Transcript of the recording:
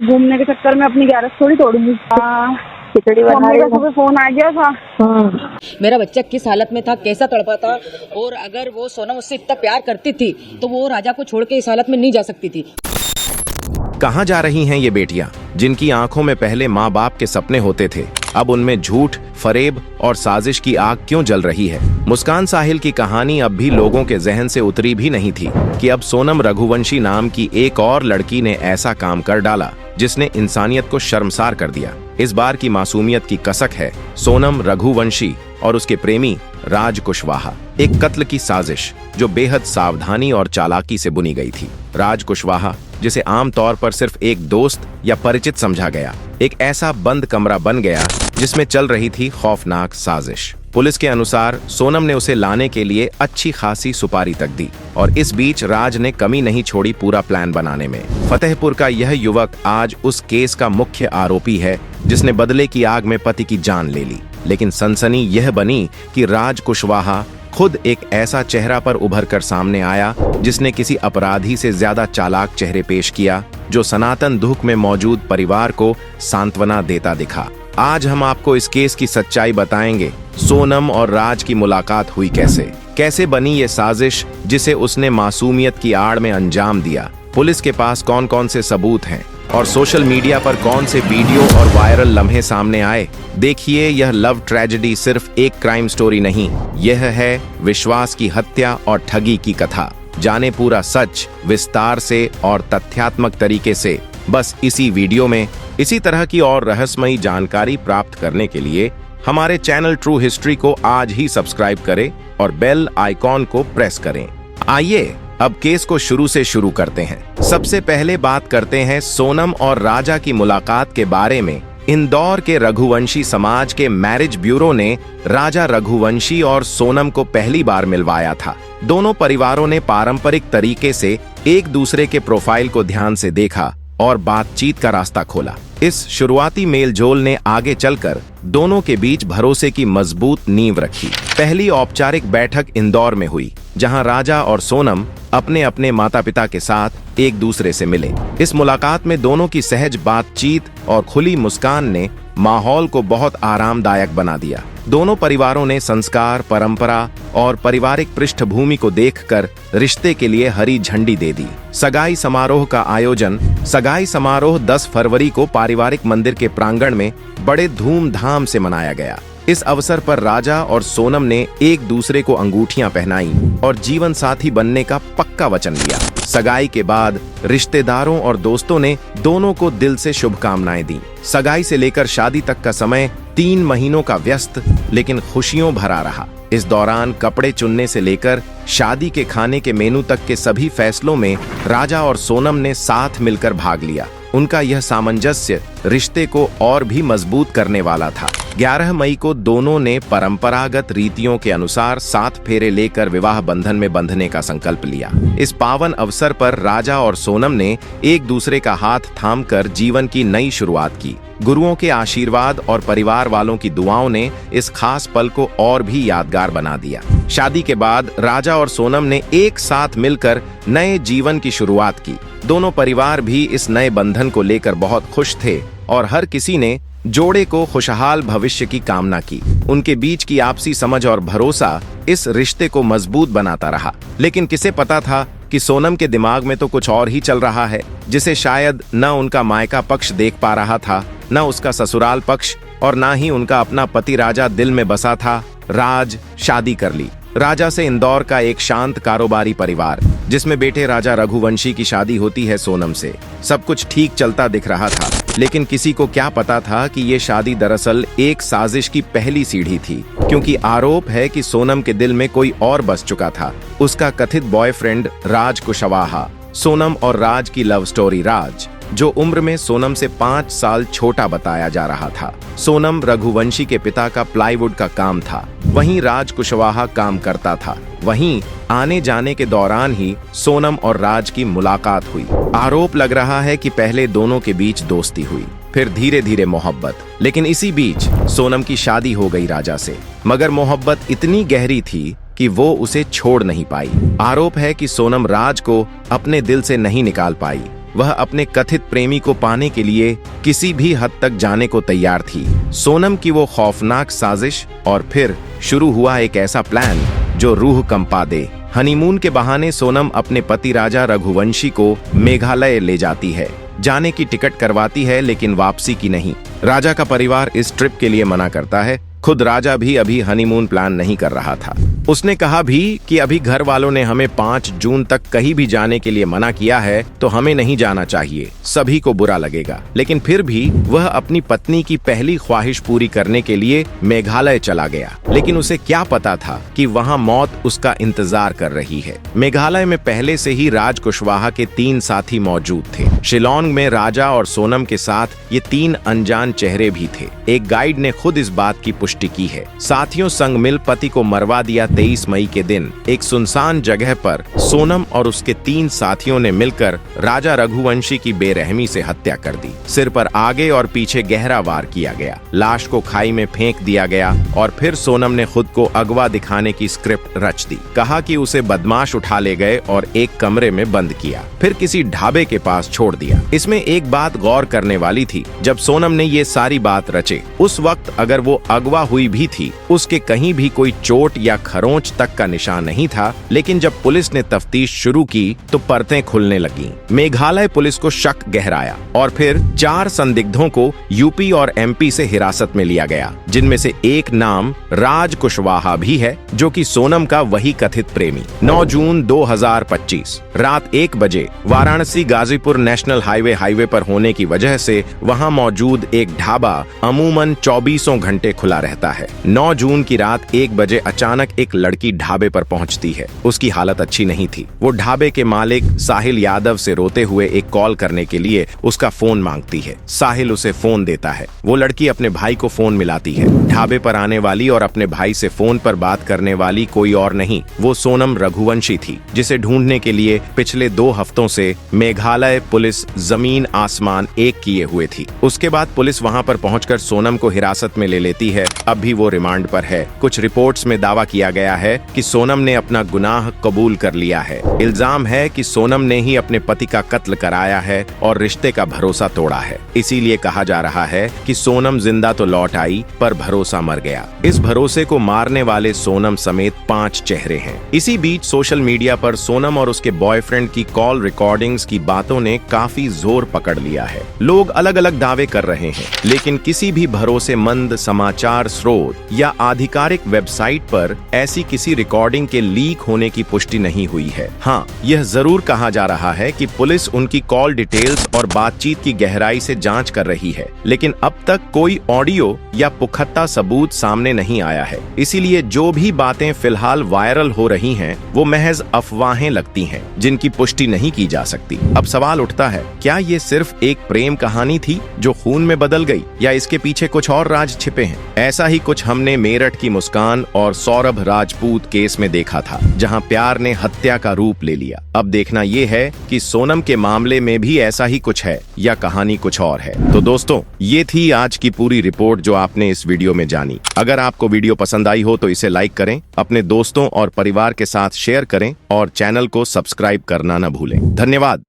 घूमने के चक्कर में अपनी ग्यारस थोड़ी तोड़ूंगी। खिचड़ी बना मम्मी रही का हूँ। सुबह फोन आ गया था। मेरा बच्चा किस हालत में था, कैसा तड़पा था, और अगर वो सोनम उससे इतना प्यार करती थी तो वो राजा को छोड़ के इस हालत में नहीं जा सकती थी। कहाँ जा रही हैं ये बेटियां, जिनकी आंखों में पहले माँ बाप के सपने होते थे, अब उनमें झूठ, फरेब और साजिश की आग क्यों जल रही है? मुस्कान साहिल की कहानी अब भी लोगों के जहन से उतरी भी नहीं थी कि अब सोनम रघुवंशी नाम की एक और लड़की ने ऐसा काम कर डाला जिसने इंसानियत को शर्मसार कर दिया। इस बार की मासूमियत की कसक है सोनम रघुवंशी और उसके प्रेमी राज कुशवाहा। एक कत्ल की साजिश जो बेहद सावधानी और चालाकी से बुनी गई थी। राज कुशवाहा, जिसे आमतौर पर सिर्फ एक दोस्त या परिचित समझा गया, एक ऐसा बंद कमरा बन गया जिसमें चल रही थी खौफनाक साजिश। पुलिस के अनुसार सोनम ने उसे लाने के लिए अच्छी खासी सुपारी तक दी और इस बीच राज ने कमी नहीं छोड़ी पूरा प्लान बनाने में। फतेहपुर का यह युवक आज उस केस का मुख्य आरोपी है जिसने बदले की आग में पति की जान ले ली। लेकिन सनसनी यह बनी कि राज कुशवाहा खुद एक ऐसा चेहरा पर उभर कर सामने आया जिसने किसी अपराधी से ज्यादा चालाक चेहरे पेश किया, जो सनातन दुख में मौजूद परिवार को सांत्वना देता दिखा। आज हम आपको इस केस की सच्चाई बताएंगे। सोनम और राज की मुलाकात हुई कैसे बनी ये साजिश जिसे उसने मासूमियत की आड़ में अंजाम दिया, पुलिस के पास कौन कौन से सबूत हैं और सोशल मीडिया पर कौन से वीडियो और वायरल लम्हे सामने आए। देखिए, यह लव ट्रेजेडी सिर्फ एक क्राइम स्टोरी नहीं, यह है विश्वास की हत्या और ठगी की कथा। जाने पूरा सच विस्तार से और तथ्यात्मक तरीके से बस इसी वीडियो में। इसी तरह की और रहस्यमयी जानकारी प्राप्त करने के लिए हमारे चैनल ट्रू हिस्ट्री को आज ही सब्सक्राइब करें और बेल आइकॉन को प्रेस करें। आइए अब केस को शुरू से शुरू करते हैं। सबसे पहले बात करते हैं सोनम और राजा की मुलाकात के बारे में। इंदौर के रघुवंशी समाज के मैरिज ब्यूरो ने राजा रघुवंशी और सोनम को पहली बार मिलवाया था। दोनों परिवारों ने पारंपरिक तरीके से एक दूसरे के प्रोफाइल को ध्यान से देखा और बातचीत का रास्ता खोला। इस शुरुआती मेलजोल ने आगे चलकर दोनों के बीच भरोसे की मजबूत नींव रखी। पहली औपचारिक बैठक इंदौर में हुई, जहां राजा और सोनम अपने अपने माता पिता के साथ एक दूसरे से मिले। इस मुलाकात में दोनों की सहज बातचीत और खुली मुस्कान ने माहौल को बहुत आरामदायक बना दिया। दोनों परिवारों ने संस्कार, परंपरा और पारिवारिक पृष्ठभूमि को देखकर रिश्ते के लिए हरी झंडी दे दी। सगाई समारोह 10 फरवरी को पारिवारिक मंदिर के प्रांगण में बड़े धूमधाम से मनाया गया। इस अवसर पर राजा और सोनम ने एक दूसरे को अंगूठियां पहनाई और जीवन साथी बनने का पक्का वचन लिया। सगाई के बाद रिश्तेदारों और दोस्तों ने दोनों को दिल से शुभकामनाएं दी। सगाई से लेकर शादी तक का समय 3 महीनों का व्यस्त लेकिन खुशियों भरा रहा। इस दौरान कपड़े चुनने से लेकर शादी के खाने के मेनू तक के सभी फैसलों में राजा और सोनम ने साथ मिलकर भाग लिया। उनका यह सामंजस्य रिश्ते को और भी मजबूत करने वाला था। 11 मई को दोनों ने परंपरागत रीतियों के अनुसार 7 फेरे लेकर विवाह बंधन में बंधने का संकल्प लिया। इस पावन अवसर पर राजा और सोनम ने एक दूसरे का हाथ थामकर जीवन की नई शुरुआत की। गुरुओं के आशीर्वाद और परिवार वालों की दुआओं ने इस खास पल को और भी यादगार बना दिया। शादी के बाद राजा और सोनम ने एक साथ मिलकर नए जीवन की शुरुआत की। दोनों परिवार भी इस नए बंधन को लेकर बहुत खुश थे और हर किसी ने जोड़े को खुशहाल भविष्य की कामना की। उनके बीच की आपसी समझ और भरोसा इस रिश्ते को मजबूत बनाता रहा। लेकिन किसे पता था कि सोनम के दिमाग में तो कुछ और ही चल रहा है, जिसे शायद न उनका मायका पक्ष देख पा रहा था, न उसका ससुराल पक्ष और न ही उनका अपना पति राजा दिल में बसा था। राज शादी कर ली। राजा से इंदौर का एक शांत कारोबारी परिवार, जिसमें बेटे राजा रघुवंशी की शादी होती है सोनम से। सब कुछ ठीक चलता दिख रहा था, लेकिन किसी को क्या पता था कि ये शादी दरअसल एक साजिश की पहली सीढ़ी थी, क्योंकि आरोप है कि सोनम के दिल में कोई और बस चुका था, उसका कथित बॉयफ्रेंड राज कुशवाहा। सोनम और राज की लव स्टोरी। राज, जो उम्र में सोनम से 5 साल छोटा बताया जा रहा था। सोनम रघुवंशी के पिता का प्लाईवुड का काम था, वहीं राज कुशवाहा काम करता था। वहीं आने जाने के दौरान ही सोनम और राज की मुलाकात हुई। आरोप लग रहा है कि पहले दोनों के बीच दोस्ती हुई, फिर धीरे धीरे मोहब्बत। लेकिन इसी बीच सोनम की शादी हो गई राजा से, मगर मोहब्बत इतनी गहरी थी कि वो उसे छोड़ नहीं पाई। आरोप है कि सोनम राज को अपने दिल से नहीं निकाल पाई वह अपने कथित प्रेमी को पाने के लिए किसी भी हद तक जाने को तैयार थी। सोनम की वो खौफनाक साजिश और फिर शुरू हुआ एक ऐसा प्लान जो रूह कंपा दे। हनीमून के बहाने सोनम अपने पति राजा रघुवंशी को मेघालय ले जाती है। जाने की टिकट करवाती है लेकिन वापसी की नहीं। राजा का परिवार इस ट्रिप के लिए मना करता है। खुद राजा भी अभी हनीमून प्लान नहीं कर रहा था। उसने कहा भी कि अभी घर वालों ने हमें 5 जून तक कहीं भी जाने के लिए मना किया है तो हमें नहीं जाना चाहिए, सभी को बुरा लगेगा। लेकिन फिर भी वह अपनी पत्नी की पहली ख्वाहिश पूरी करने के लिए मेघालय चला गया। लेकिन उसे क्या पता था कि वहां मौत उसका इंतजार कर रही है। मेघालय में पहले से ही राज कुशवाहा के 3 साथी मौजूद थे। शिलोंग में राजा और सोनम के साथ ये 3 अनजान चेहरे भी थे। एक गाइड ने खुद इस बात की पुष्टि की है। साथियों संग मिल पति को मरवा दिया 23 मई के दिन एक सुनसान जगह पर सोनम और उसके 3 साथियों ने मिलकर राजा रघुवंशी की बेरहमी से हत्या कर दी। सिर पर आगे और पीछे गहरा वार किया गया। लाश को खाई में फेंक दिया गया और फिर सोनम ने खुद को अगवा दिखाने की स्क्रिप्ट रच दी। कहा कि उसे बदमाश उठा ले गए और एक कमरे में बंद किया, फिर किसी ढाबे के पास छोड़ दिया। इसमें एक बात गौर करने वाली थी, जब सोनम ने ये सारी बात रचे उस वक्त अगर वो अगवा हुई भी थी, उसके कहीं भी कोई चोट या खरोंच तक का निशान नहीं था। लेकिन जब पुलिस ने तफ्तीश शुरू की तो परतें खुलने लगीं। मेघालय पुलिस को शक गहराया और फिर 4 संदिग्धों को यूपी और एमपी से हिरासत में लिया गया, जिनमें से एक नाम राज कुशवाहा भी है, जो कि सोनम का वही कथित प्रेमी। 9 जून 2025 रात 1 बजे वाराणसी गाजीपुर नेशनल हाईवे पर होने की वजह से वहां मौजूद एक ढाबा अमूमन 24 घंटे खुला रहता है। 9 जून की रात 1 बजे अचानक एक लड़की ढाबे पर पहुंचती है। उसकी हालत अच्छी नहीं थी। वो ढाबे के मालिक साहिल यादव से रोते हुए एक कॉल करने के लिए उसका फोन मांगती है। साहिल उसे फोन देता है। वो लड़की अपने भाई को फोन मिलाती है। ढाबे पर आने वाली और अपने भाई से फोन पर बात करने वाली कोई और नहीं, वो सोनम रघुवंशी थी, जिसे ढूंढने के लिए पिछले 2 हफ्तों से मेघालय पुलिस जमीन आसमान एक किए हुए थी। उसके बाद पुलिस वहां पर पहुंचकर सोनम को हिरासत में ले लेती है। अब भी वो रिमांड पर है। कुछ रिपोर्ट्स में दावा किया गया है कि सोनम ने अपना गुनाह कबूल कर लिया है। इल्जाम है कि सोनम ने ही अपने पति का कत्ल कराया है और रिश्ते का भरोसा तोड़ा है। इसीलिए कहा जा रहा है कि सोनम जिंदा तो लौट आई पर भरोसा मर गया। इस भरोसे को मारने वाले सोनम समेत 5 चेहरे हैं। इसी बीच सोशल मीडिया पर सोनम और उसके बॉयफ्रेंड की कॉल रिकॉर्डिंग्स की बातों ने काफी जोर पकड़ लिया है। लोग अलग अलग दावे कर रहे हैं, लेकिन किसी भी भरोसेमंद समाचार स्रोत या आधिकारिक वेबसाइट पर ऐसी किसी रिकॉर्डिंग के लीक होने की पुष्टि नहीं हुई है। हाँ, यह जरूर कहा जा रहा है कि पुलिस उनकी कॉल डिटेल्स और बातचीत की गहराई से जांच कर रही है, लेकिन अब तक कोई ऑडियो या पुख्ता सबूत सामने नहीं आया है। इसीलिए जो भी बातें फिलहाल वायरल हो रही हैं, वो महज अफवाहें लगती हैं, जिनकी पुष्टि नहीं की जा सकती। अब सवाल उठता है, क्या ये सिर्फ एक प्रेम कहानी थी जो खून में बदल गई, या इसके पीछे कुछ और राज छिपे हैं? ऐसा ही कुछ हमने मेरठ की मुस्कान और सौरभ राजपूत केस में देखा था, जहां प्यार ने हत्या का रूप ले लिया। अब देखना ये है कि सोनम के मामले में भी ऐसा ही कुछ है या कहानी कुछ और है। तो दोस्तों, ये थी आज की पूरी रिपोर्ट जो आपने इस वीडियो में जानी। अगर आपको वीडियो पसंद आई हो तो इसे लाइक करें, अपने दोस्तों और परिवार के साथ शेयर करें और चैनल को सब्सक्राइब करना न भूलें। धन्यवाद।